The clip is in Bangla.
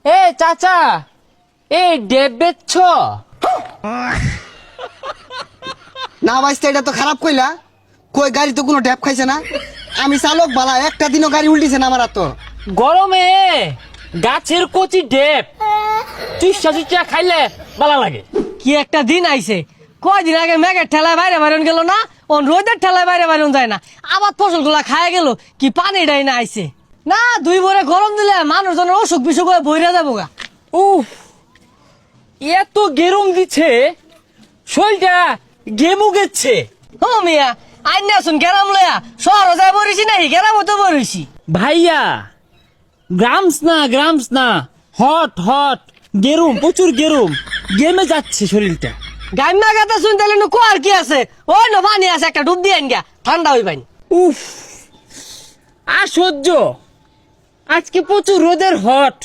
এ চাচা, এই ডেব বেচছ? না ভাইস্তে, এটা তো খারাপ কইলা। কই গাড়ি তো কোনো ড্যাপ খাইছে না। আমি চালক বালা, একটা দিনও গাড়ি উল্টিছে না আমার আর তো। গরমে গাছের কচি ডেব চুষা চুষা খাইলে ভালো লাগে। কি একটা দিন আইছে, কয়দিন আগে মেঘের ঠেলায় বাইরে বাইরন গেল না, ও রোদের ঠেলায় বাইরে বাইরন যায় না। আবার ফসল গুলা খায় গেল, কি পানি ডাই না আইছে না। দুই ভরে গরম দিলে মানুষজনের অসুখ বিসুখ হয়ে বইরা যাবো গা। উফ, এত গেরম দিচ্ছে, শরীরটা গেমু গেছে। ও মিয়া, আইন আসুন গেরাম লয়া শহর যায় বরিছি নাকি গেরাম তো বরিছি। ভাইয়া, গ্রামস না, হট হট গেরুম, প্রচুর গেরুম, গেমে যাচ্ছে শরীরটা। গাইমা গাতা শুন তাহলে কো আর কি আছে, ওই নো পানি আছে, একটা ডুব দিয়ে আইন গা, ঠান্ডা হই পানি। উফ, আর সহ্য, আজকে প্রচুর রোদের হট।